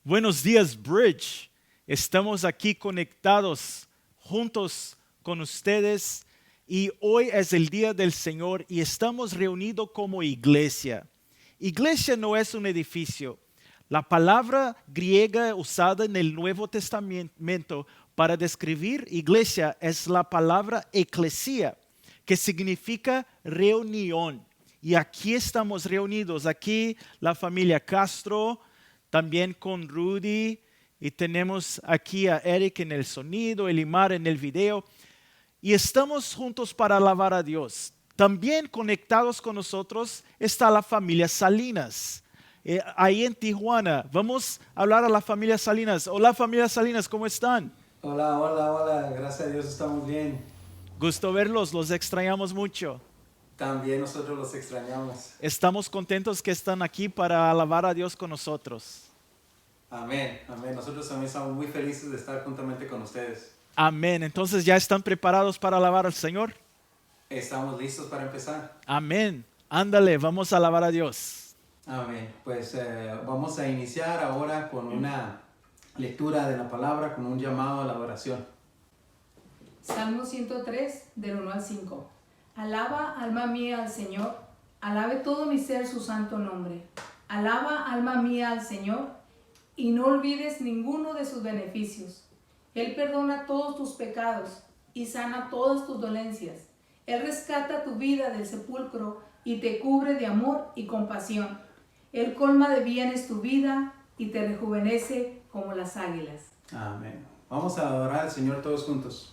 Buenos días, Bridge. Estamos aquí conectados juntos con ustedes y hoy es el día del Señor y estamos reunidos como iglesia. Iglesia no es un edificio. La palabra griega usada en el Nuevo Testamento para describir iglesia es la palabra eclesia, que significa reunión. Y aquí estamos reunidos, aquí la familia Castro, también con Rudy, y tenemos aquí a Eric en el sonido, Elimar en el video, y estamos juntos para alabar a Dios. También conectados con nosotros está la familia Salinas, ahí en Tijuana. Vamos a hablar a la familia Salinas. Hola familia Salinas, ¿cómo están? Hola, hola, hola, gracias a Dios estamos bien. Gusto verlos, los extrañamos mucho. También nosotros los extrañamos. Estamos contentos que están aquí para alabar a Dios con nosotros. Amén, amén. Nosotros también estamos muy felices de estar juntamente con ustedes. Amén. Entonces, ¿ya están preparados para alabar al Señor? Estamos listos para empezar. Amén. Ándale, vamos a alabar a Dios. Amén. Pues vamos a iniciar ahora con una lectura de la palabra, con un llamado a la oración. Salmo 103, del 1 al 5. Alaba, alma mía, al Señor. Alabe todo mi ser su santo nombre. Alaba, alma mía, al Señor, y no olvides ninguno de sus beneficios. Él perdona todos tus pecados y sana todas tus dolencias. Él rescata tu vida del sepulcro y te cubre de amor y compasión. Él colma de bienes tu vida y te rejuvenece como las águilas. Amén. Vamos a adorar al Señor todos juntos.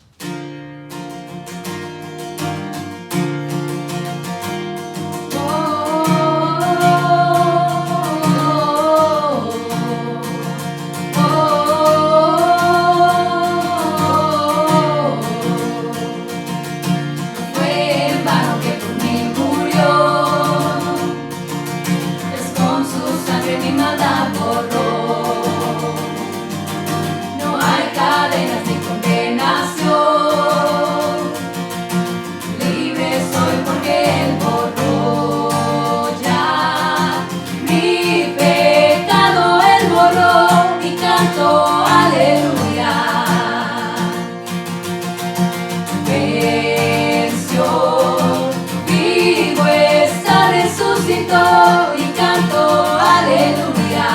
Y canto aleluya.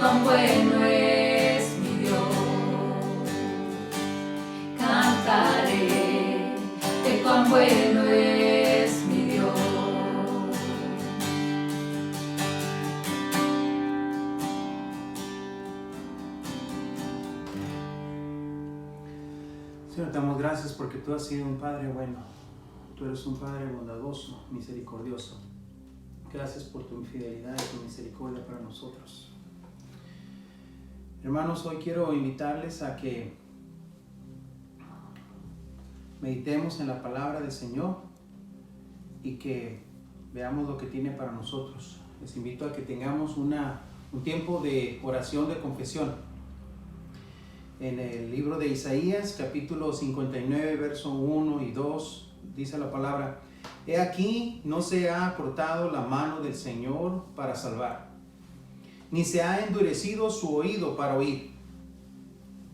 cuán bueno es mi Dios. Cantaré de cuán bueno es mi Dios. Señor, te damos gracias porque tú has sido un Padre bueno. Tú eres un Padre bondadoso, misericordioso. Gracias por tu fidelidad y tu misericordia para nosotros. Hermanos, hoy quiero invitarles a que meditemos en la palabra del Señor y que veamos lo que tiene para nosotros. Les invito a que tengamos un tiempo de oración de confesión. En el libro de Isaías, capítulo 59, verso 1 y 2, dice la palabra: He aquí, no se ha acortado la mano del Señor para salvar, ni se ha endurecido su oído para oír.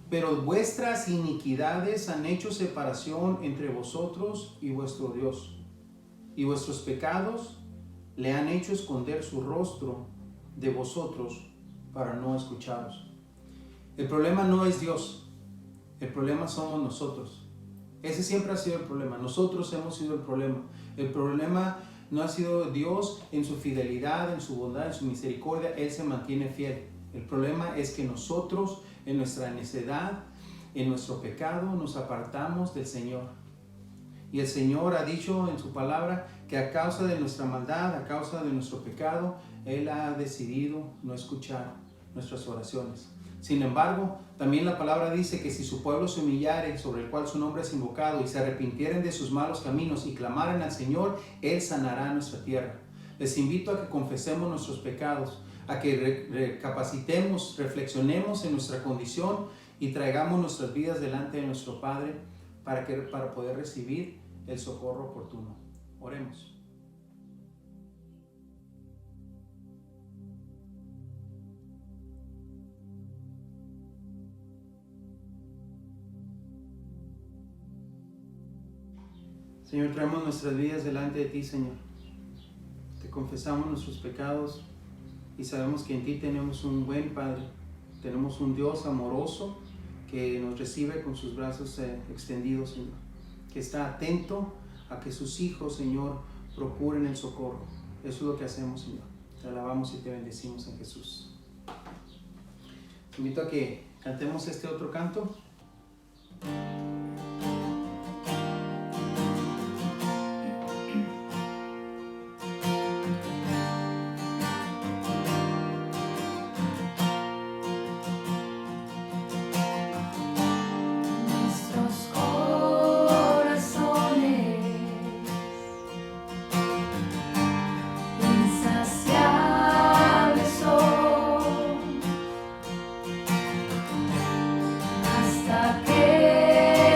Pero vuestras iniquidades han hecho separación entre vosotros y vuestro Dios, y vuestros pecados le han hecho esconder su rostro de vosotros para no escucharos. El problema no es Dios, el problema somos nosotros. Ese siempre ha sido el problema. Nosotros hemos sido el problema. El problema no ha sido Dios en su fidelidad, en su bondad, en su misericordia. Él se mantiene fiel. El problema es que nosotros, en nuestra necedad, en nuestro pecado, nos apartamos del Señor. Y el Señor ha dicho en su palabra que a causa de nuestra maldad, a causa de nuestro pecado, Él ha decidido no escuchar nuestras oraciones. Sin embargo, también la palabra dice que si su pueblo se humillare, sobre el cual su nombre es invocado, y se arrepintieren de sus malos caminos y clamaren al Señor, Él sanará nuestra tierra. Les invito a que confesemos nuestros pecados, a que recapacitemos, reflexionemos en nuestra condición y traigamos nuestras vidas delante de nuestro Padre para poder recibir el socorro oportuno. Oremos. Señor, traemos nuestras vidas delante de ti, Señor. Te confesamos nuestros pecados y sabemos que en ti tenemos un buen Padre. Tenemos un Dios amoroso que nos recibe con sus brazos extendidos, Señor. Que está atento a que sus hijos, Señor, procuren el socorro. Eso es lo que hacemos, Señor. Te alabamos y te bendecimos en Jesús. Te invito a que cantemos este otro canto. Hasta que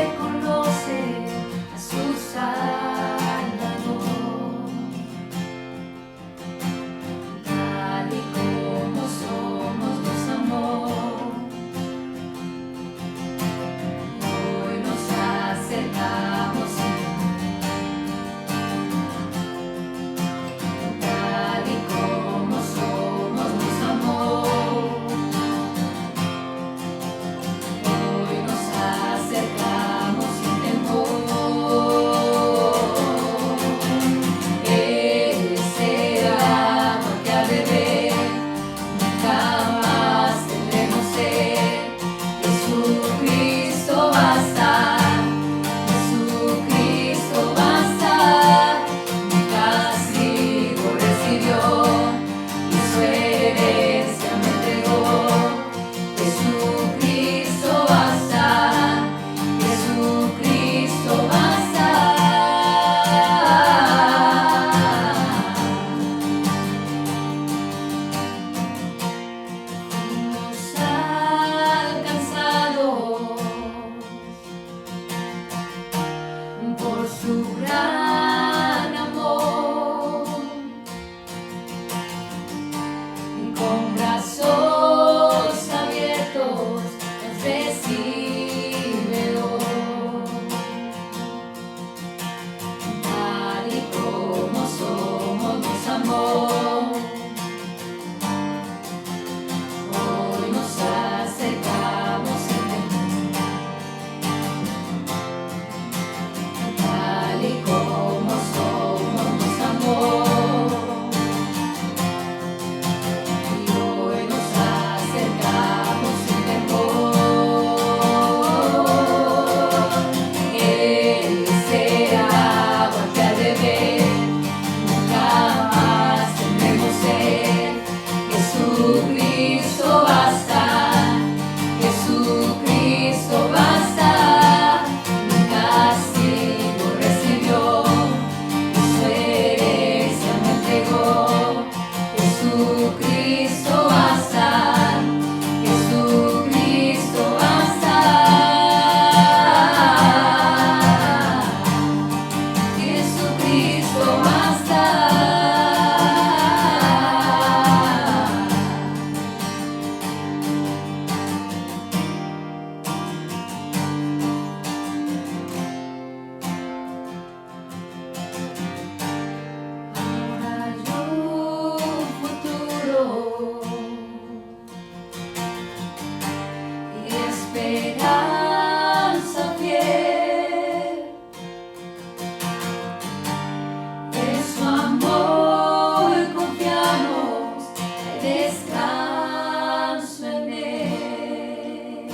descanso en Él.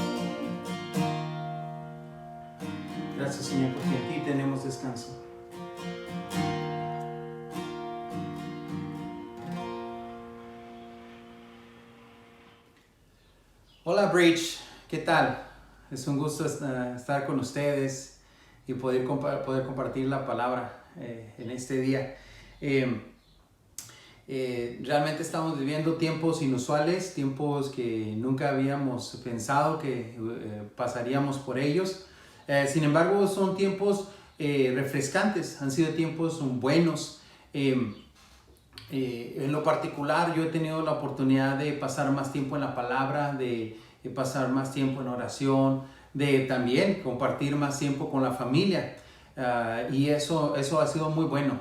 Gracias, Señor, porque en ti tenemos descanso. Hola Bridge, ¿qué tal? Es un gusto estar con ustedes y poder compartir la palabra en este día. Realmente estamos viviendo tiempos inusuales, tiempos que nunca habíamos pensado que pasaríamos por ellos. Sin embargo, son tiempos refrescantes, han sido tiempos buenos. En lo particular, yo he tenido la oportunidad de pasar más tiempo en la palabra, de pasar más tiempo en oración, de también compartir más tiempo con la familia. Y eso ha sido muy bueno.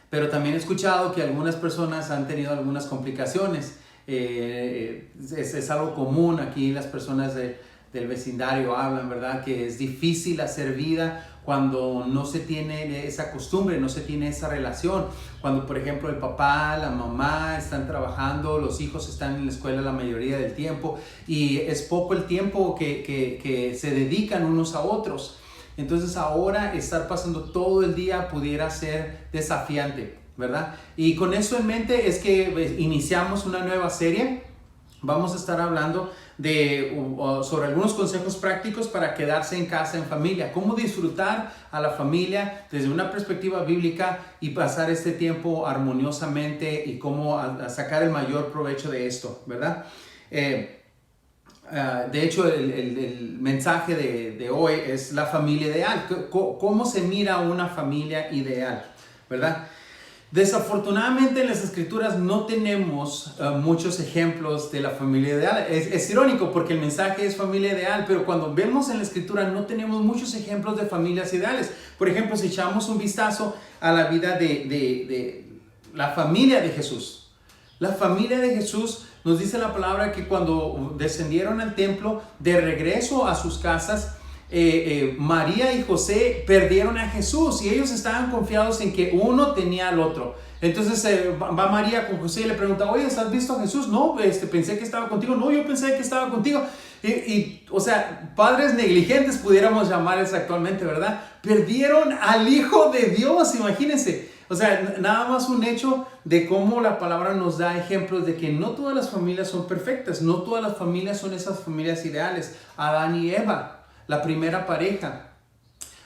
Pero también he escuchado que algunas personas han tenido algunas complicaciones. Es algo común aquí, las personas del vecindario hablan, ¿verdad? Que es difícil hacer vida cuando no se tiene esa costumbre, no se tiene esa relación. Cuando, por ejemplo, el papá, la mamá están trabajando, los hijos están en la escuela la mayoría del tiempo y es poco el tiempo que se dedican unos a otros. Entonces ahora estar pasando todo el día pudiera ser desafiante, ¿verdad? Y con eso en mente es que iniciamos una nueva serie. Vamos a estar hablando sobre algunos consejos prácticos para quedarse en casa en familia. Cómo disfrutar a la familia desde una perspectiva bíblica y pasar este tiempo armoniosamente y cómo sacar el mayor provecho de esto, ¿verdad? De hecho, el mensaje de hoy es la familia ideal. ¿Cómo se mira una familia ideal? ¿Verdad? Desafortunadamente en las escrituras no tenemos muchos ejemplos de la familia ideal. Es irónico porque el mensaje es familia ideal, pero cuando vemos en la escritura no tenemos muchos ejemplos de familias ideales. Por ejemplo, si echamos un vistazo a la vida de la familia de Jesús. La familia de Jesús nos dice la palabra que cuando descendieron al templo, de regreso a sus casas, María y José perdieron a Jesús y ellos estaban confiados en que uno tenía al otro. Entonces va María con José y le pregunta: oye, ¿has visto a Jesús? No, pensé que estaba contigo. No, yo pensé que estaba contigo. O sea, padres negligentes pudiéramos llamarles actualmente, ¿verdad? Perdieron al Hijo de Dios, imagínense. O sea, nada más un hecho de cómo la palabra nos da ejemplos de que no todas las familias son perfectas, no todas las familias son esas familias ideales. Adán y Eva, la primera pareja.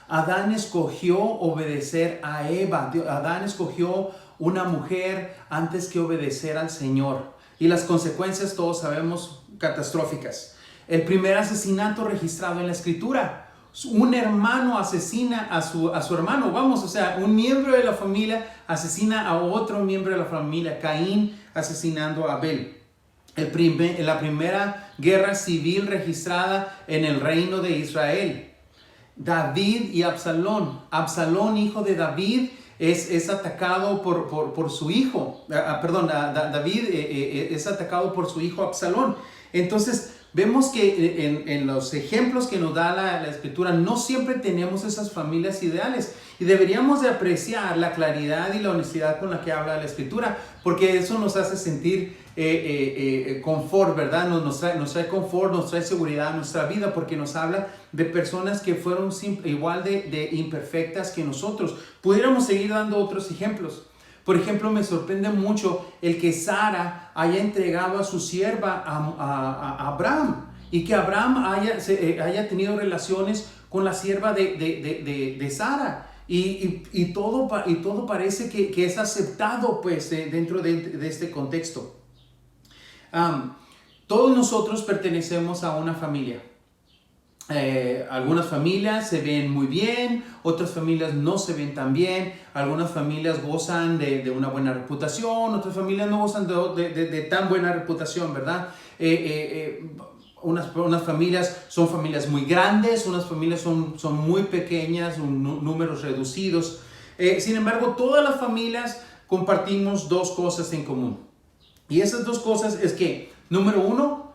Adán escogió obedecer a Eva. Adán escogió una mujer antes que obedecer al Señor. Y las consecuencias, todos sabemos, catastróficas. El primer asesinato registrado en la Escritura. Un hermano asesina a su hermano. Vamos, o sea, un miembro de la familia asesina a otro miembro de la familia. Caín asesinando a Abel. La primera guerra civil registrada en el reino de Israel. David y Absalón. Absalón, hijo de David, es atacado por su hijo. David es atacado por su hijo Absalón. Entonces, vemos que en los ejemplos que nos da la Escritura no siempre tenemos esas familias ideales y deberíamos de apreciar la claridad y la honestidad con la que habla la Escritura, porque eso nos hace sentir confort, ¿verdad? Nos trae confort, nos trae seguridad a nuestra vida, porque nos habla de personas que fueron igual de imperfectas que nosotros. Pudiéramos seguir dando otros ejemplos. Por ejemplo, me sorprende mucho el que Sara haya entregado a su sierva a Abraham y que Abraham haya tenido relaciones con la sierva de Sara. Y todo parece que es aceptado pues, dentro de este contexto. Todos nosotros pertenecemos a una familia. Algunas familias se ven muy bien, otras familias no se ven tan bien, algunas familias gozan de una buena reputación, otras familias no gozan de tan buena reputación, ¿verdad? Unas familias son familias muy grandes, unas familias son muy pequeñas, números reducidos. Sin embargo, todas las familias compartimos dos cosas en común. Y esas dos cosas es que, número uno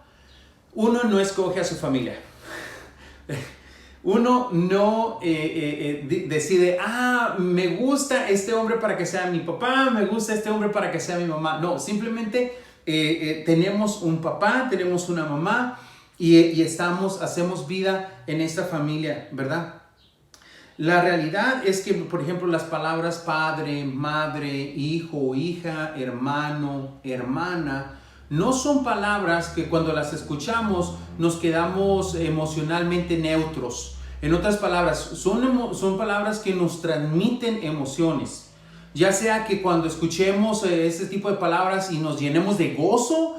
no escoge a su familia. Uno no decide, me gusta este hombre para que sea mi papá, me gusta este hombre para que sea mi mamá. No, simplemente tenemos un papá, tenemos una mamá y hacemos vida en esta familia, ¿verdad? La realidad es que, por ejemplo, las palabras padre, madre, hijo, hija, hermano, hermana, no son palabras que cuando las escuchamos nos quedamos emocionalmente neutros. En otras palabras, son palabras que nos transmiten emociones. Ya sea que cuando escuchemos ese tipo de palabras y nos llenemos de gozo,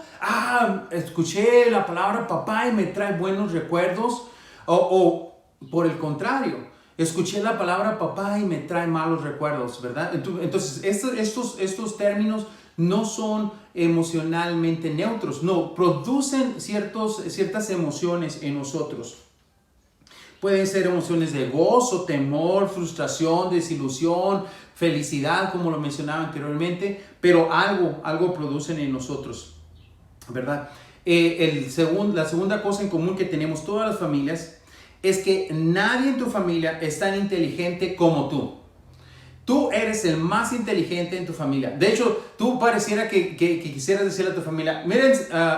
escuché la palabra papá y me trae buenos recuerdos, o por el contrario, escuché la palabra papá y me trae malos recuerdos, ¿verdad? Entonces, estos términos no son emocionalmente neutros, no, producen ciertas emociones en nosotros. Pueden ser emociones de gozo, temor, frustración, desilusión, felicidad, como lo mencionaba anteriormente, pero algo producen en nosotros, ¿verdad? La segunda cosa en común que tenemos todas las familias es que nadie en tu familia es tan inteligente como tú. Tú eres el más inteligente en tu familia. De hecho, tú pareciera que quisieras decirle a tu familia, miren,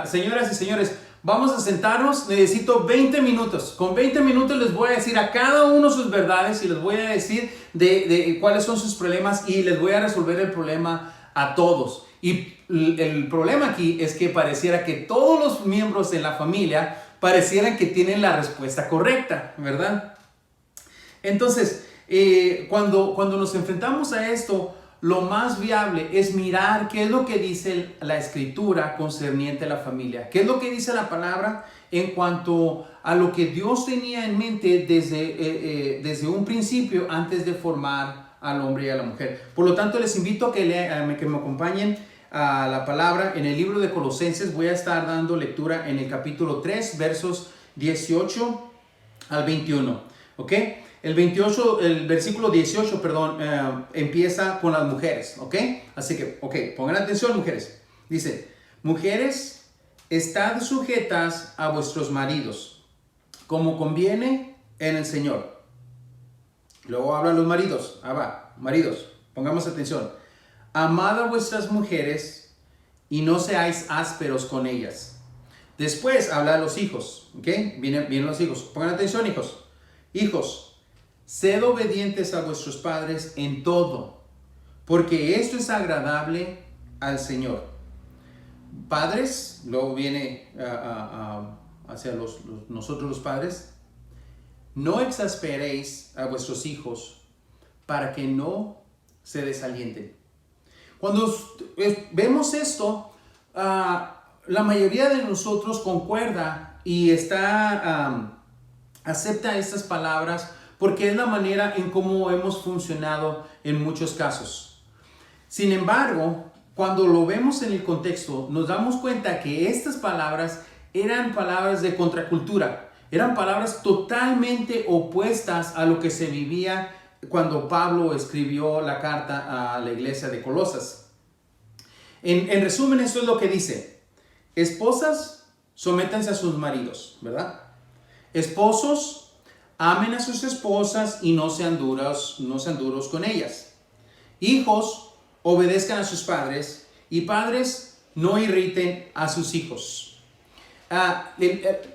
señoras y señores, vamos a sentarnos, necesito 20 minutos. Con 20 minutos les voy a decir a cada uno sus verdades y les voy a decir de cuáles son sus problemas y les voy a resolver el problema a todos. Y el problema aquí es que pareciera que todos los miembros de la familia parecieran que tienen la respuesta correcta, ¿verdad? Entonces, cuando nos enfrentamos a esto, lo más viable es mirar qué es lo que dice la Escritura concerniente a la familia. ¿Qué es lo que dice la palabra en cuanto a lo que Dios tenía en mente desde un principio antes de formar al hombre y a la mujer? Por lo tanto, les invito a que me acompañen a la palabra en el libro de Colosenses. Voy a estar dando lectura en el capítulo 3, versos 18 al 21. ¿Ok? El versículo 18, empieza con las mujeres. ¿Ok? Así que, pongan atención, mujeres. Dice, mujeres, estad sujetas a vuestros maridos, como conviene en el Señor. Luego hablan los maridos. Maridos, pongamos atención. Amad a vuestras mujeres y no seáis ásperos con ellas. Después habla de los hijos. ¿Ok? Vienen los hijos. Pongan atención, hijos. Hijos, sed obedientes a vuestros padres en todo, porque esto es agradable al Señor. Padres, luego viene hacia nosotros los padres. No exasperéis a vuestros hijos para que no se desalienten. Cuando vemos esto, la mayoría de nosotros concuerda y acepta estas palabras porque es la manera en cómo hemos funcionado en muchos casos. Sin embargo, cuando lo vemos en el contexto, nos damos cuenta que estas palabras eran palabras de contracultura, eran palabras totalmente opuestas a lo que se vivía cuando Pablo escribió la carta a la iglesia de Colosas. En resumen, esto es lo que dice: esposas, sométanse a sus maridos, ¿verdad? Esposos, amen a sus esposas y no sean duros con ellas. Hijos, obedezcan a sus padres, y padres, no irriten a sus hijos.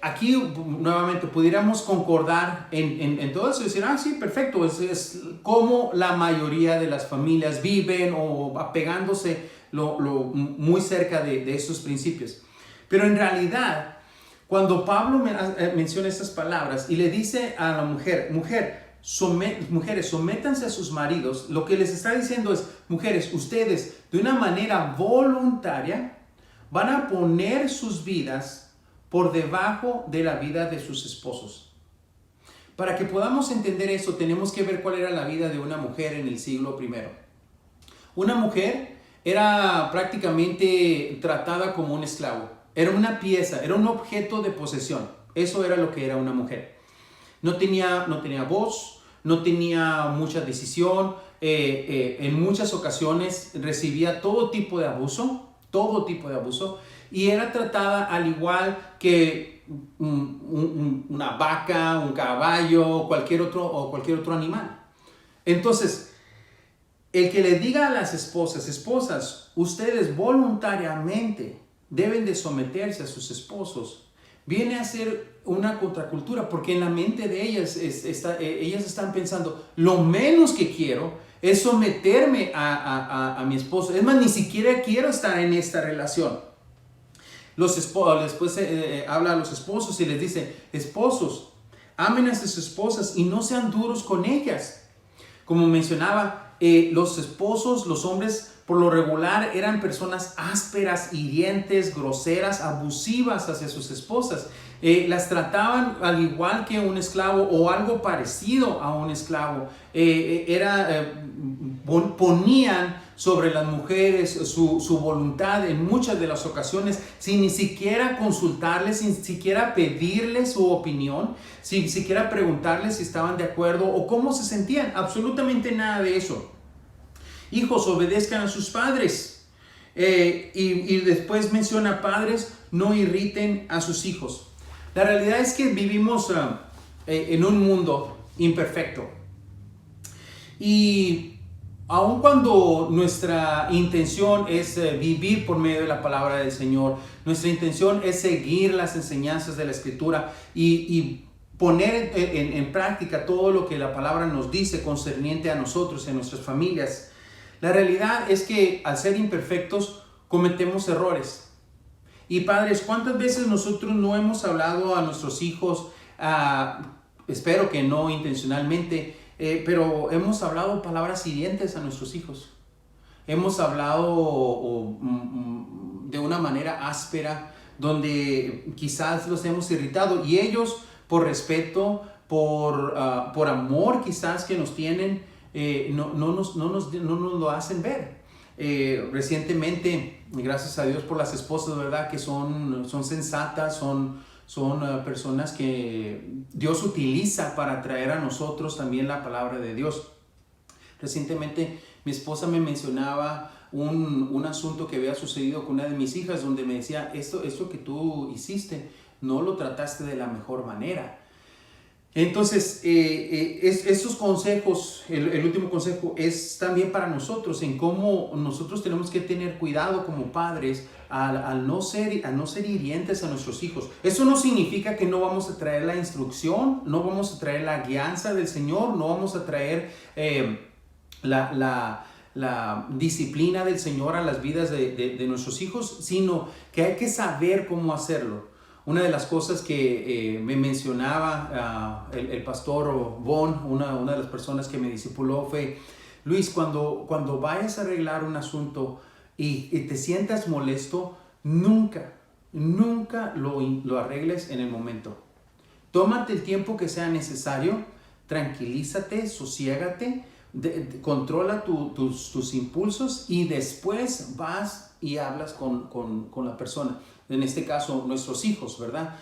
Aquí nuevamente pudiéramos concordar en todo eso y decir, sí, perfecto, es como la mayoría de las familias viven o apegándose muy cerca de estos principios. Pero en realidad, cuando Pablo menciona estas palabras y le dice a la mujeres, sométanse a sus maridos, lo que les está diciendo es, mujeres, ustedes de una manera voluntaria van a poner sus vidas por debajo de la vida de sus esposos. Para que podamos entender eso, tenemos que ver cuál era la vida de una mujer en el siglo I. Una mujer era prácticamente tratada como un esclavo. Era una pieza, era un objeto de posesión. Eso era lo que era una mujer. No tenía voz, no tenía mucha decisión. En muchas ocasiones recibía todo tipo de abuso. Y era tratada al igual que una vaca, un caballo o cualquier otro animal. Entonces, el que le diga a las esposas, ustedes voluntariamente deben de someterse a sus esposos, viene a ser una contracultura, porque en la mente de ellas, ellas están pensando, lo menos que quiero es someterme a mi esposo. Es más, ni siquiera quiero estar en esta relación. Después habla a los esposos y les dice, esposos, amen a sus esposas y no sean duros con ellas. Como mencionaba, los esposos, los hombres, por lo regular eran personas ásperas, hirientes, groseras, abusivas hacia sus esposas. Las trataban al igual que un esclavo o algo parecido a un esclavo. Ponían sobre las mujeres su voluntad en muchas de las ocasiones, sin ni siquiera consultarles, sin siquiera pedirles su opinión, sin siquiera preguntarles si estaban de acuerdo o cómo se sentían. Absolutamente nada de eso. Hijos, obedezcan a sus padres. Y después menciona, padres, no irriten a sus hijos. La realidad es que vivimos en un mundo imperfecto. Y aun cuando nuestra intención es vivir por medio de la palabra del Señor, nuestra intención es seguir las enseñanzas de la Escritura y poner en práctica todo lo que la palabra nos dice concerniente a nosotros y a nuestras familias, la realidad es que al ser imperfectos cometemos errores. Y padres, ¿cuántas veces nosotros no hemos hablado a nuestros hijos, espero que no intencionalmente, pero hemos hablado palabras hirientes a nuestros hijos? Hemos hablado de una manera áspera, donde quizás los hemos irritado, y ellos, por respeto, por amor quizás que nos tienen, no nos lo hacen ver. Recientemente, gracias a Dios por las esposas, ¿verdad? Que son sensatas, son personas que Dios utiliza para traer a nosotros también la palabra de Dios. Recientemente mi esposa me mencionaba un asunto que había sucedido con una de mis hijas, donde me decía, esto que tú hiciste, no lo trataste de la mejor manera. Entonces, estos consejos, el último consejo es también para nosotros, en cómo nosotros tenemos que tener cuidado como padres al no ser hirientes a nuestros hijos. Eso no significa que no vamos a traer la instrucción, no vamos a traer la guianza del Señor, no vamos a traer la disciplina del Señor a las vidas de nuestros hijos, sino que hay que saber cómo hacerlo. Una de las cosas que me mencionaba el pastor Von, una de las personas que me discipuló, fue, Luis, cuando vayas a arreglar un asunto y te sientas molesto, nunca lo arregles en el momento. Tómate el tiempo que sea necesario, tranquilízate, sosiégate, controla tus impulsos y después vas y hablas con la persona. En este caso, nuestros hijos, ¿verdad?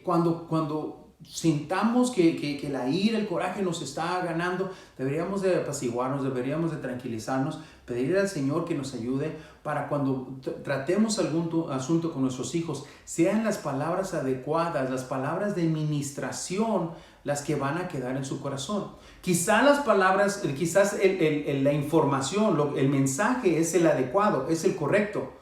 Cuando sintamos que la ira, el coraje nos está ganando, deberíamos de apaciguarnos, deberíamos de tranquilizarnos, pedirle al Señor que nos ayude para cuando tratemos algún asunto con nuestros hijos, sean las palabras adecuadas, las palabras de ministración, las que van a quedar en su corazón. Quizás las palabras, la información, el mensaje es el adecuado, es el correcto.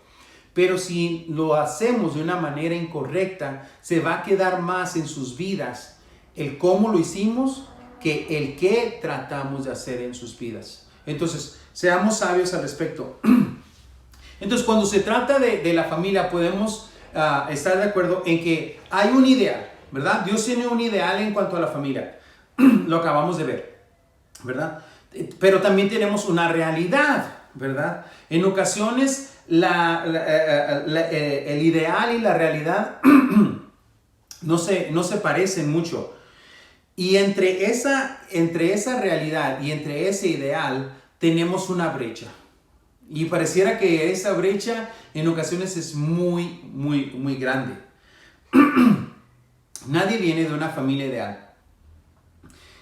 Pero si lo hacemos de una manera incorrecta, se va a quedar más en sus vidas el cómo lo hicimos que el qué tratamos de hacer en sus vidas. Entonces, seamos sabios al respecto. Entonces, cuando se trata de la familia, podemos estar de acuerdo en que hay un ideal, ¿verdad? Dios tiene un ideal en cuanto a la familia. Lo acabamos de ver, ¿verdad? Pero también tenemos una realidad, ¿verdad? En ocasiones el ideal y la realidad no se parecen mucho, y entre esa realidad y entre ese ideal tenemos una brecha, y pareciera que esa brecha en ocasiones es muy, muy, muy grande. Nadie viene de una familia ideal,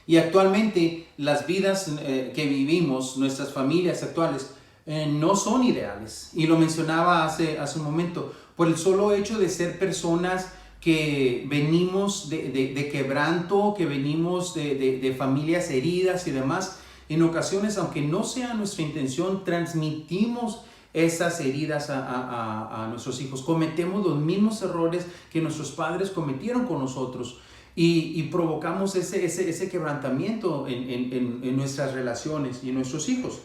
y actualmente las vidas que vivimos, nuestras familias actuales, no son ideales, y lo mencionaba hace un momento, por el solo hecho de ser personas que venimos de quebranto, que venimos de familias heridas y demás. En ocasiones, aunque no sea nuestra intención, transmitimos esas heridas a nuestros hijos. Cometemos los mismos errores que nuestros padres cometieron con nosotros y provocamos ese quebrantamiento en nuestras relaciones y en nuestros hijos.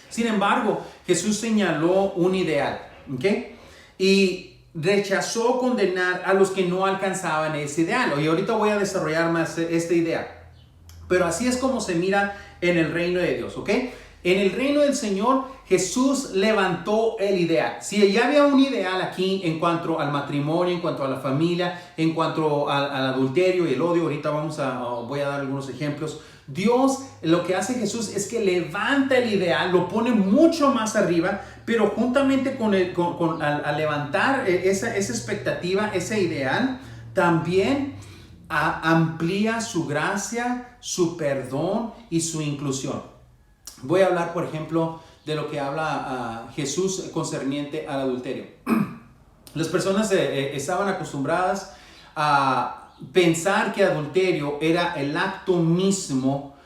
Sin embargo, Jesús señaló un ideal, ¿ok? Y rechazó condenar a los que no alcanzaban ese ideal. Y ahorita voy a desarrollar más esta idea. Pero así es como se mira en el reino de Dios, ¿ok? En el reino del Señor, Jesús levantó el ideal. Si ya había un ideal aquí en cuanto al matrimonio, en cuanto a la familia, en cuanto al adulterio y el odio, ahorita voy a dar algunos ejemplos. Dios, lo que hace Jesús es que levanta el ideal, lo pone mucho más arriba, pero juntamente al levantar esa expectativa, ese ideal, también amplía su gracia, su perdón y su inclusión. Voy a hablar, por ejemplo, de lo que habla Jesús concerniente al adulterio. Las personas estaban acostumbradas a pensar que adulterio era el acto mismo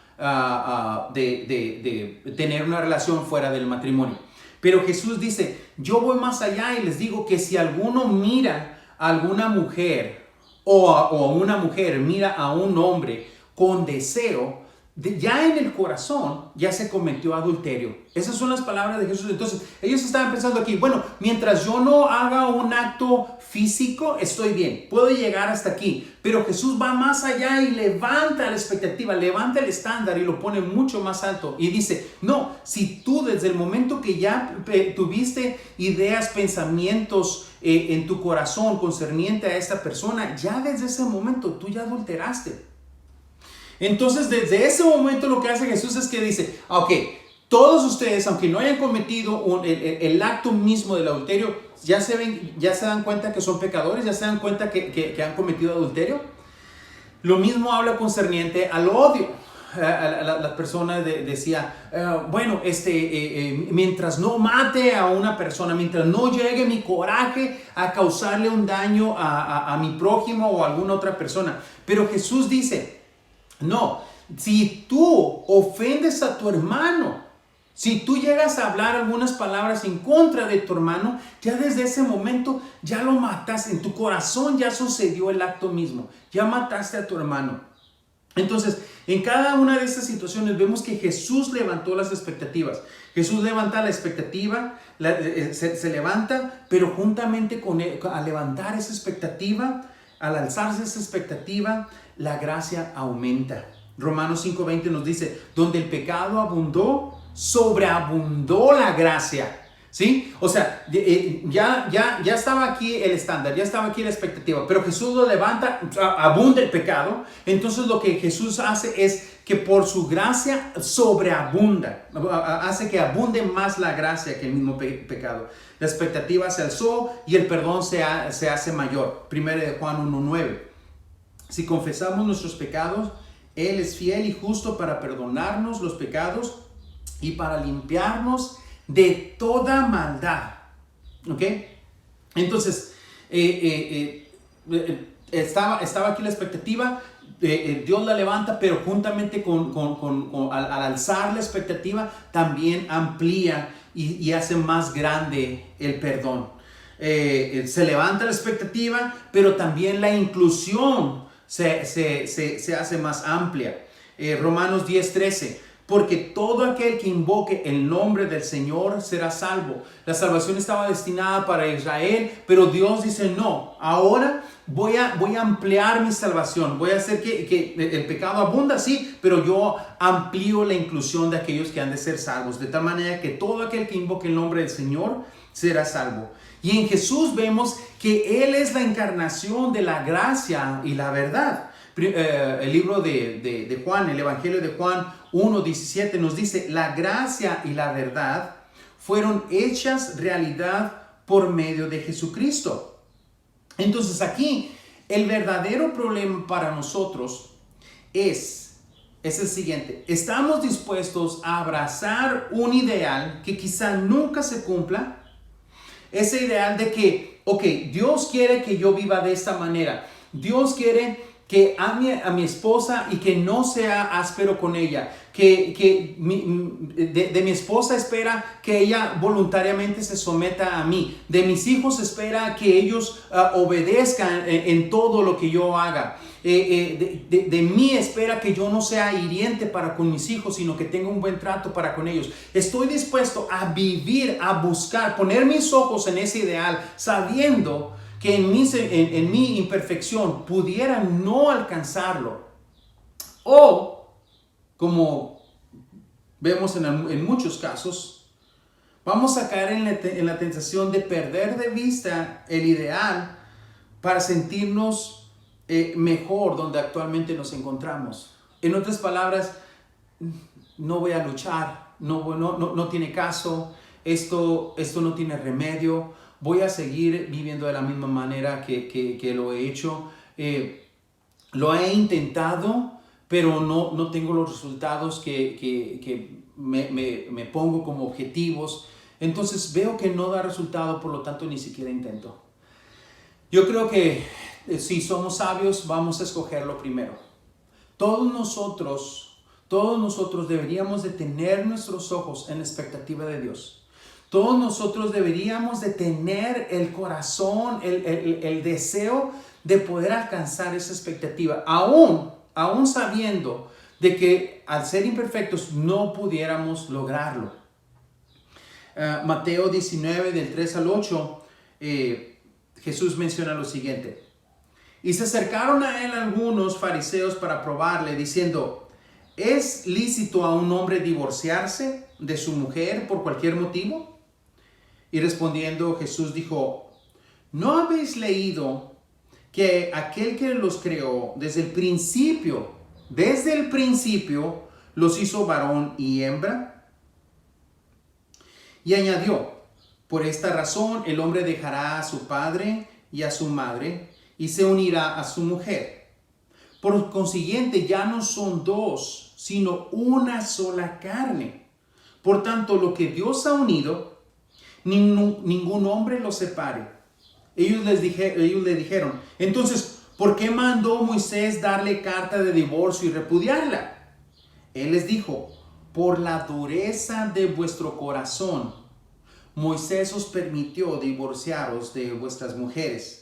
de tener una relación fuera del matrimonio. Pero Jesús dice, yo voy más allá y les digo que si alguno mira a alguna mujer o una mujer mira a un hombre con deseo, ya en el corazón ya se cometió adulterio. Esas son las palabras de Jesús. Entonces ellos estaban pensando aquí, bueno, mientras yo no haga un acto físico, estoy bien, puedo llegar hasta aquí. Pero Jesús va más allá y levanta la expectativa, levanta el estándar y lo pone mucho más alto. Y dice, no, si tú desde el momento que ya tuviste ideas, pensamientos en tu corazón concerniente a esta persona, ya desde ese momento tú ya adulteraste. Entonces, desde ese momento lo que hace Jesús es que dice, ok, todos ustedes, aunque no hayan cometido el acto mismo del adulterio, ya se dan cuenta que son pecadores, ya se dan cuenta que han cometido adulterio. Lo mismo habla concerniente al odio. La persona decía, bueno, mientras no mate a una persona, mientras no llegue mi coraje a causarle un daño a mi prójimo o a alguna otra persona. Pero Jesús dice, no, si tú ofendes a tu hermano, si tú llegas a hablar algunas palabras en contra de tu hermano, ya desde ese momento ya lo mataste, en tu corazón ya sucedió el acto mismo, ya mataste a tu hermano. Entonces, en cada una de estas situaciones vemos que Jesús levantó las expectativas. Jesús levanta la expectativa, se levanta, pero juntamente al levantar esa expectativa, al alzarse esa expectativa, la gracia aumenta. Romanos 5:20 nos dice, donde el pecado abundó, sobreabundó la gracia. ¿Sí? O sea, ya estaba aquí el estándar, ya estaba aquí la expectativa, pero Jesús lo levanta, abunda el pecado. Entonces lo que Jesús hace es que por su gracia sobreabunda, hace que abunde más la gracia que el mismo pecado. La expectativa se alzó y el perdón se hace mayor. 1 de Juan 1:9. Si confesamos nuestros pecados, Él es fiel y justo para perdonarnos los pecados y para limpiarnos de toda maldad. ¿Ok? Entonces, estaba aquí la expectativa, Dios la levanta, pero juntamente al alzar la expectativa, también amplía y hace más grande el perdón. Se levanta la expectativa, pero también la inclusión se hace más amplia. Romanos 10:13. Porque todo aquel que invoque el nombre del Señor será salvo. La salvación estaba destinada para Israel, pero Dios dice, no, ahora voy a ampliar mi salvación. Voy a hacer que el pecado abunda, sí, pero yo amplío la inclusión de aquellos que han de ser salvos. De tal manera que todo aquel que invoque el nombre del Señor será salvo. Y en Jesús vemos que Él es la encarnación de la gracia y la verdad. El libro de Juan, el Evangelio de Juan 1:17 nos dice, la gracia y la verdad fueron hechas realidad por medio de Jesucristo. Entonces aquí el verdadero problema para nosotros es el siguiente. Estamos dispuestos a abrazar un ideal que quizá nunca se cumpla. Ese ideal de que, ok, Dios quiere que yo viva de esta manera. Dios quiere que ame a mi esposa y que no sea áspero con ella. De mi esposa espera que ella voluntariamente se someta a mí. De mis hijos espera que ellos obedezcan en todo lo que yo haga. De mí espera que yo no sea hiriente para con mis hijos, sino que tenga un buen trato para con ellos. Estoy dispuesto a vivir, a buscar, poner mis ojos en ese ideal, sabiendo que en mi imperfección pudiera no alcanzarlo. O, como vemos en muchos casos, vamos a caer en la tentación de perder de vista el ideal para sentirnos mejor donde actualmente nos encontramos. En otras palabras, no voy a luchar, no tiene caso, esto no tiene remedio, voy a seguir viviendo de la misma manera que lo he hecho. Lo he intentado, pero no tengo los resultados que me pongo como objetivos. Entonces veo que no da resultado, por lo tanto ni siquiera intento. Yo creo que si somos sabios, vamos a escoger lo primero. Todos nosotros deberíamos de tener nuestros ojos en la expectativa de Dios. Todos nosotros deberíamos de tener el corazón, el deseo de poder alcanzar esa expectativa, aún sabiendo de que al ser imperfectos no pudiéramos lograrlo. Mateo 19, del 3 al 8, Jesús menciona lo siguiente. Y se acercaron a él algunos fariseos para probarle, diciendo: ¿es lícito a un hombre divorciarse de su mujer por cualquier motivo? Y respondiendo Jesús dijo: ¿no habéis leído que aquel que los creó desde el principio los hizo varón y hembra? Y añadió: por esta razón el hombre dejará a su padre y a su madre y se unirá a su mujer. Por consiguiente ya no son dos, sino una sola carne. Por tanto, lo que Dios ha unido, ningún hombre lo separe. Ellos le dijeron: entonces, ¿por qué mandó Moisés darle carta de divorcio y repudiarla? Él les dijo: por la dureza de vuestro corazón, Moisés os permitió divorciaros de vuestras mujeres,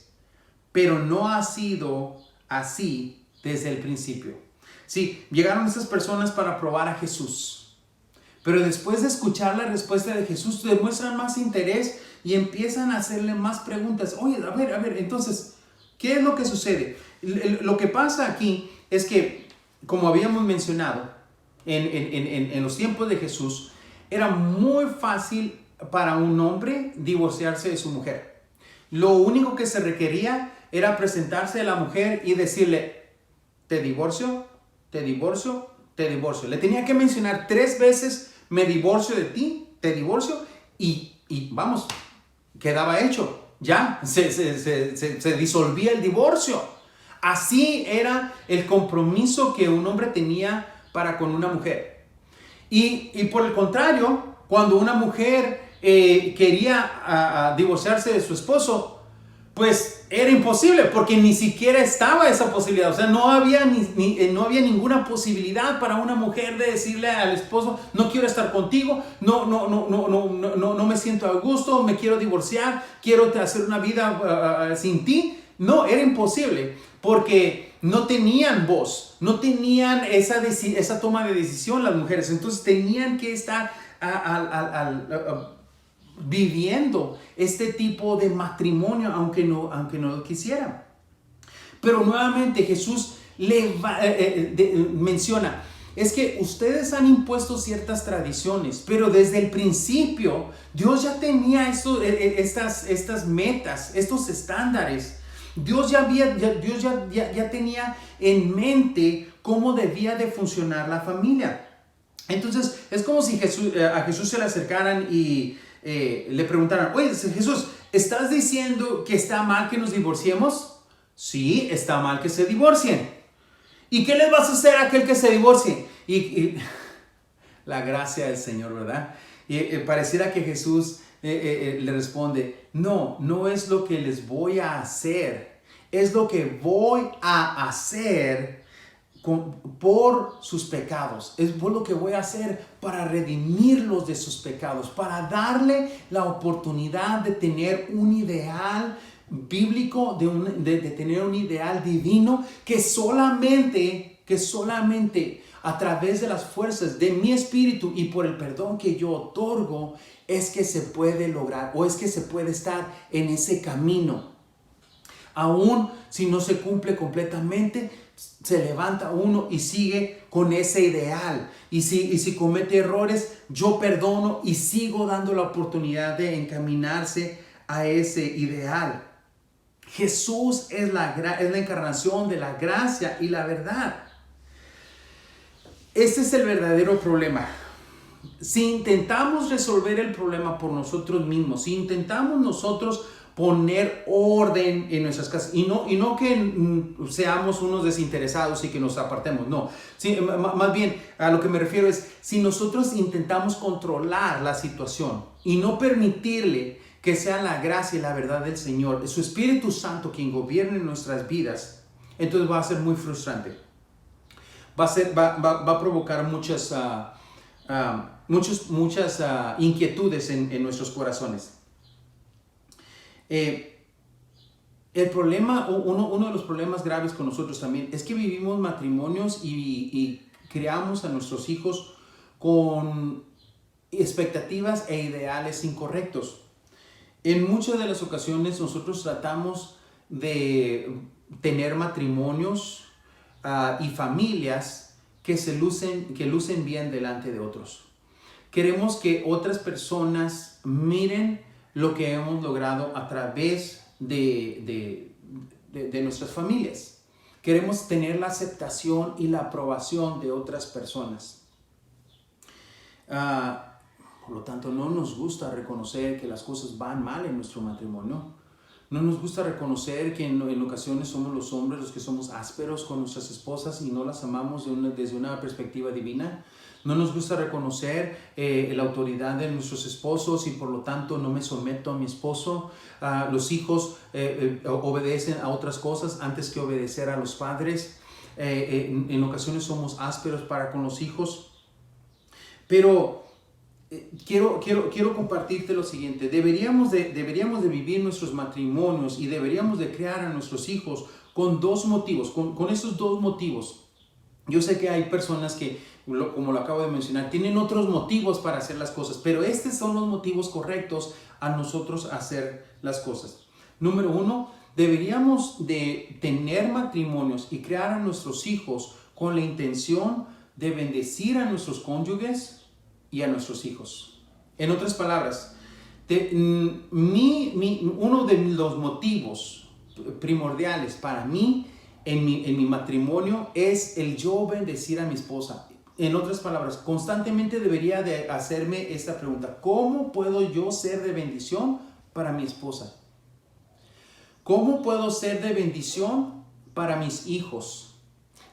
pero no ha sido así desde el principio. Sí, llegaron estas personas para probar a Jesús. Pero después de escuchar la respuesta de Jesús, demuestran más interés y empiezan a hacerle más preguntas. Oye, a ver, entonces, ¿qué es lo que sucede? Lo que pasa aquí es que, como habíamos mencionado, en los tiempos de Jesús, era muy fácil para un hombre divorciarse de su mujer. Lo único que se requería era presentarse a la mujer y decirle: te divorcio, te divorcio, te divorcio. Le tenía que mencionar 3 veces: me divorcio de ti, te divorcio, y vamos, quedaba hecho. Ya, se disolvía el divorcio. Así era el compromiso que un hombre tenía para con una mujer. Y por el contrario, cuando una mujer quería divorciarse de su esposo, pues era imposible, porque ni siquiera estaba esa posibilidad. O sea, no había ninguna posibilidad para una mujer de decirle al esposo: no quiero estar contigo, no me siento a gusto, me quiero divorciar, quiero hacer una vida sin ti. No, era imposible, porque no tenían voz, no tenían esa toma de decisión las mujeres. Entonces tenían que estar viviendo este tipo de matrimonio, aunque no lo quisieran. Pero nuevamente Jesús menciona: es que ustedes han impuesto ciertas tradiciones, pero desde el principio Dios ya tenía estas metas, estos estándares. Dios ya tenía en mente cómo debía de funcionar la familia. Entonces es como si a Jesús se le acercaran y le preguntaran: oye, Jesús, ¿estás diciendo que está mal que nos divorciemos? Sí, está mal que se divorcien. ¿Y qué les vas a hacer a aquel que se divorcie? Y la gracia del Señor, ¿verdad? Y pareciera que Jesús le responde: no es lo que les voy a hacer, es lo que voy a hacer por sus pecados. Es por lo que voy a hacer para redimirlos de sus pecados, para darle la oportunidad de tener un ideal bíblico, de tener un ideal divino que solamente a través de las fuerzas de mi espíritu y por el perdón que yo otorgo es que se puede lograr, o es que se puede estar en ese camino. Aún si no se cumple completamente, se levanta uno y sigue con ese ideal. Y si comete errores, yo perdono y sigo dando la oportunidad de encaminarse a ese ideal. Jesús es la encarnación de la gracia y la verdad. Este es el verdadero problema. Si intentamos resolver el problema por nosotros mismos, si intentamos nosotros poner orden en nuestras casas, y no que seamos unos desinteresados y que nos apartemos, no. Sí, más bien a lo que me refiero es, si nosotros intentamos controlar la situación y no permitirle que sea la gracia y la verdad del Señor, su Espíritu Santo quien gobierne nuestras vidas, entonces va a ser muy frustrante. Va a provocar muchas inquietudes en nuestros corazones. El problema, uno de los problemas graves con nosotros también, es que vivimos matrimonios y criamos a nuestros hijos con expectativas e ideales incorrectos. En muchas de las ocasiones nosotros tratamos de tener matrimonios y familias que lucen bien delante de otros. Queremos que otras personas miren lo que hemos logrado a través de nuestras familias. Queremos tener la aceptación y la aprobación de otras personas. Por lo tanto, no nos gusta reconocer que las cosas van mal en nuestro matrimonio. No nos gusta reconocer que en ocasiones somos los hombres los que somos ásperos con nuestras esposas y no las amamos desde una perspectiva divina. No nos gusta reconocer la autoridad de nuestros esposos y por lo tanto no me someto a mi esposo. Los hijos obedecen a otras cosas antes que obedecer a los padres. En ocasiones somos ásperos para con los hijos. Pero quiero compartirte lo siguiente. Deberíamos de vivir nuestros matrimonios y deberíamos de criar a nuestros hijos con dos motivos, con esos dos motivos. Yo sé que hay personas que, como lo acabo de mencionar, tienen otros motivos para hacer las cosas, pero estos son los motivos correctos a nosotros hacer las cosas. Número uno, deberíamos de tener matrimonios y criar a nuestros hijos con la intención de bendecir a nuestros cónyuges y a nuestros hijos. En otras palabras, uno de los motivos primordiales para mí en mi matrimonio es el yo bendecir a mi esposa. En otras palabras, constantemente debería de hacerme esta pregunta: ¿cómo puedo yo ser de bendición para mi esposa? ¿Cómo puedo ser de bendición para mis hijos?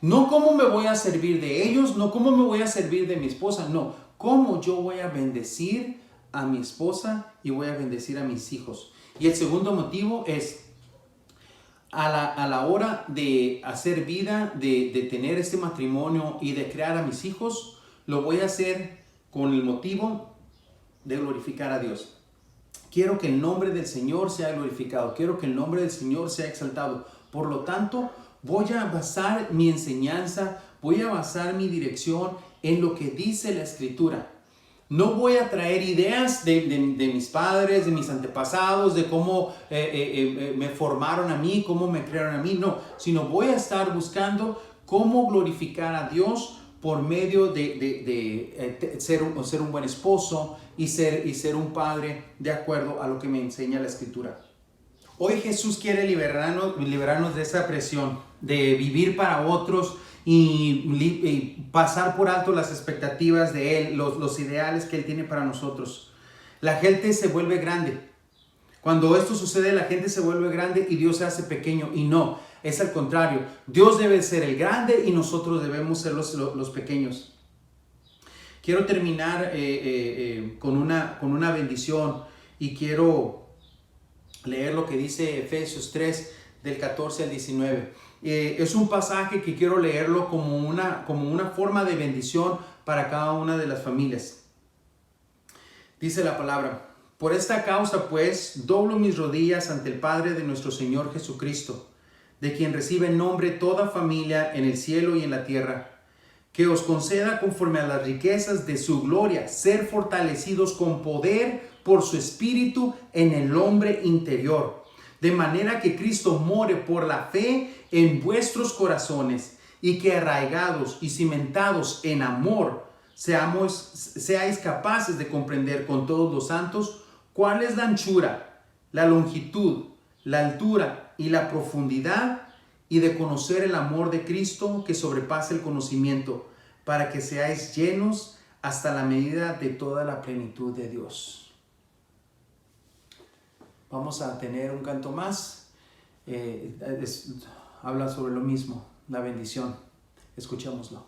No cómo me voy a servir de ellos, no cómo me voy a servir de mi esposa, no, cómo yo voy a bendecir a mi esposa y voy a bendecir a mis hijos. Y el segundo motivo es a la hora de hacer vida, de tener este matrimonio y de crear a mis hijos, lo voy a hacer con el motivo de glorificar a Dios. Quiero que el nombre del Señor sea glorificado, quiero que el nombre del Señor sea exaltado. Por lo tanto, voy a basar mi enseñanza, voy a basar mi dirección en lo que dice la Escritura. No voy a traer ideas de mis padres, de mis antepasados, de cómo me formaron a mí, cómo me crearon a mí, no, sino voy a estar buscando cómo glorificar a Dios por medio de ser un buen esposo y ser un padre de acuerdo a lo que me enseña la Escritura. Hoy Jesús quiere liberarnos de esa presión de vivir para otros y pasar por alto las expectativas de Él, los ideales que Él tiene para nosotros. La gente se vuelve grande. Cuando esto sucede, la gente se vuelve grande y Dios se hace pequeño. Y no, es al contrario. Dios debe ser el grande y nosotros debemos ser los pequeños. Quiero terminar con una bendición y quiero leer lo que dice Efesios 3, del 14 al 19. Es un pasaje que quiero leerlo como una forma de bendición para cada una de las familias. Dice la palabra: por esta causa, pues, doblo mis rodillas ante el Padre de nuestro Señor Jesucristo, de quien recibe nombre toda familia en el cielo y en la tierra, que os conceda conforme a las riquezas de su gloria, ser fortalecidos con poder por su Espíritu en el hombre interior, de manera que Cristo more por la fe en vuestros corazones, y que arraigados y cimentados en amor, seáis capaces de comprender con todos los santos cuál es la anchura, la longitud, la altura y la profundidad, y de conocer el amor de Cristo que sobrepasa el conocimiento, para que seáis llenos hasta la medida de toda la plenitud de Dios. Vamos a tener un canto más. Habla sobre lo mismo, la bendición. Escuchémoslo.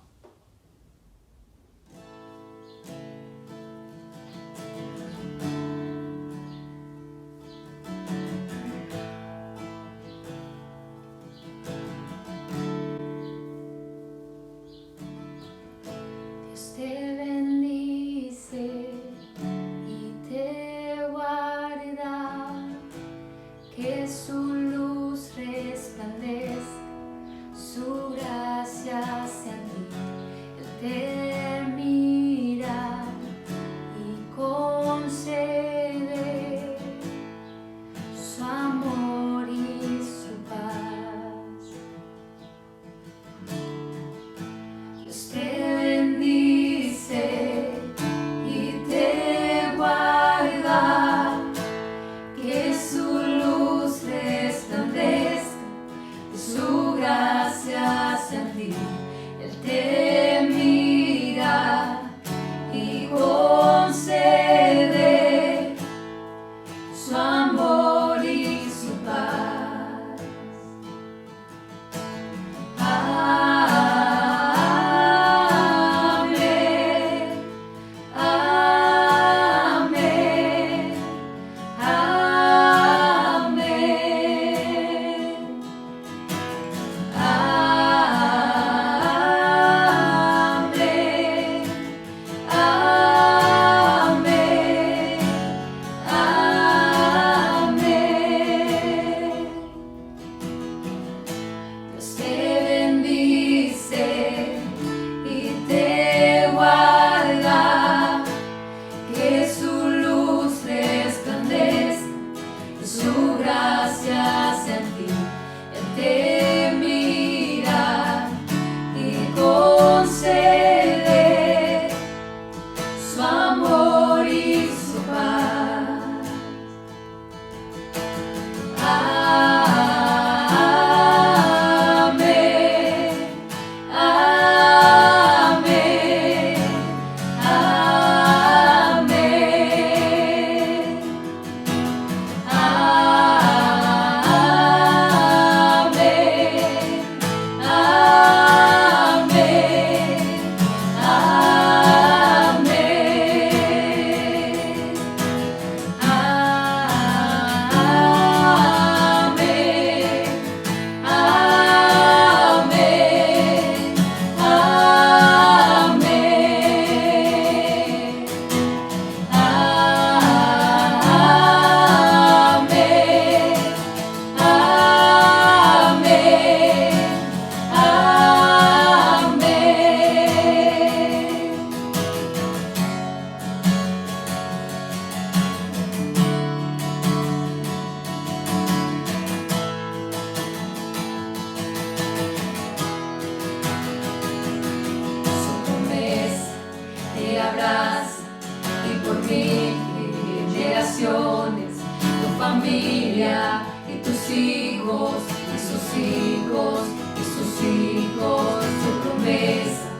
familia y tus hijos y sus hijos y sus hijos. Tu promesa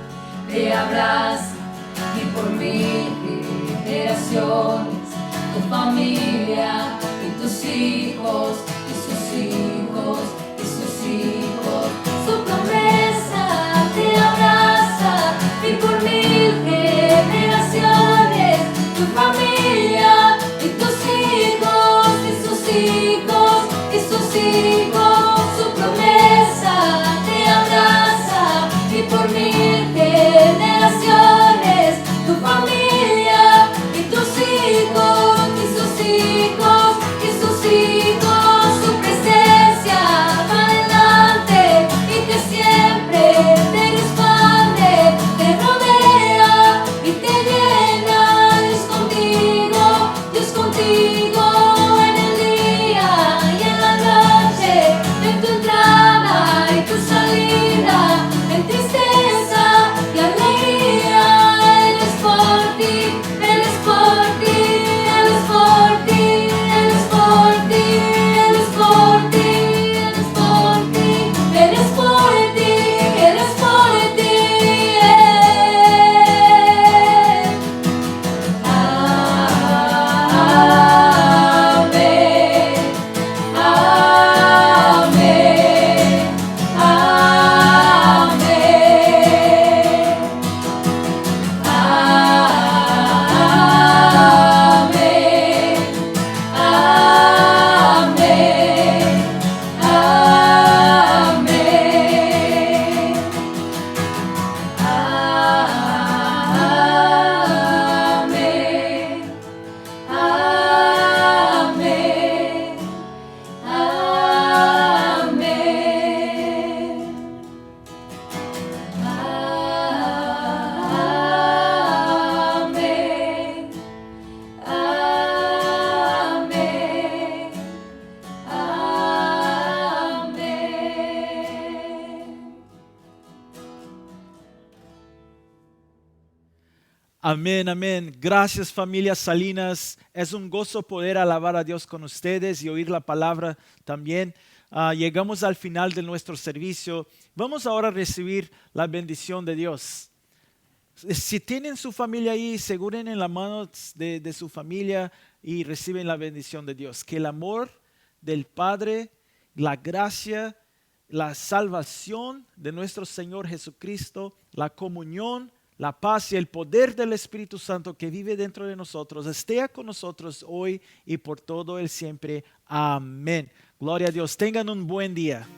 te abraza y por 1000 generaciones. Tu familia y tus hijos y sus hijos y sus hijos. Su promesa te abraza y por 1000 generaciones. Tu familia y tus hijos y sus hijos y sus hijos. Amén, amén. Gracias, familia Salinas. Es un gozo poder alabar a Dios con ustedes y oír la palabra también. Llegamos al final de nuestro servicio. Vamos ahora a recibir la bendición de Dios. Si tienen su familia ahí, aseguren en la mano de su familia y reciben la bendición de Dios. Que el amor del Padre, la gracia, la salvación de nuestro Señor Jesucristo, la comunión, la paz y el poder del Espíritu Santo que vive dentro de nosotros esté con nosotros hoy y por todo el siempre. Amén. Gloria a Dios. Tengan un buen día.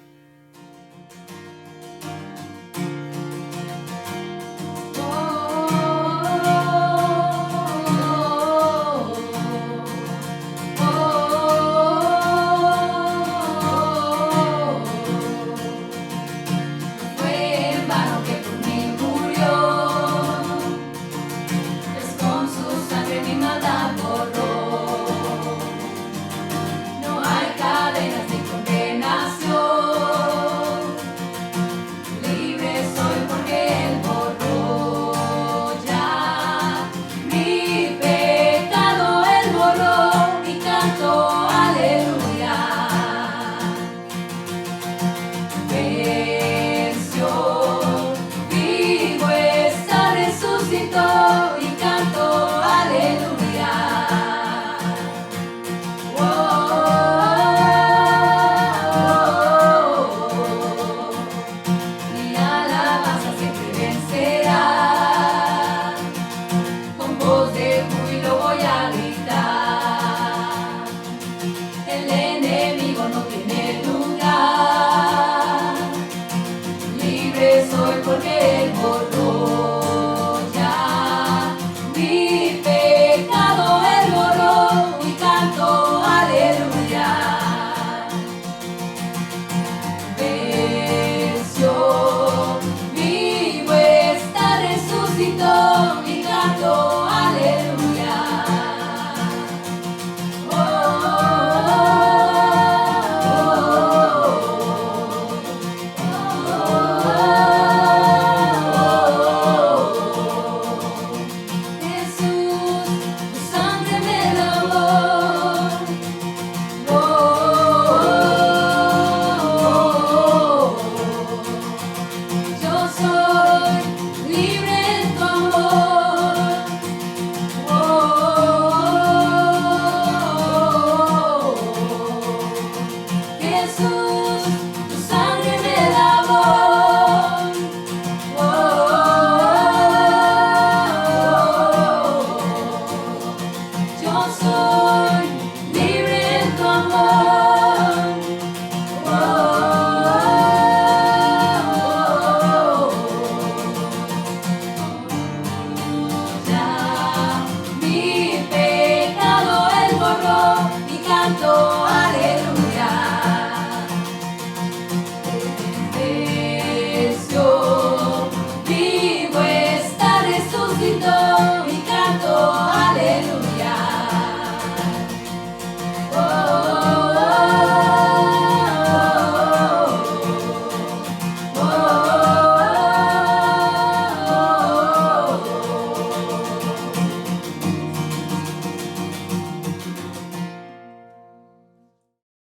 Vivo está resucitó.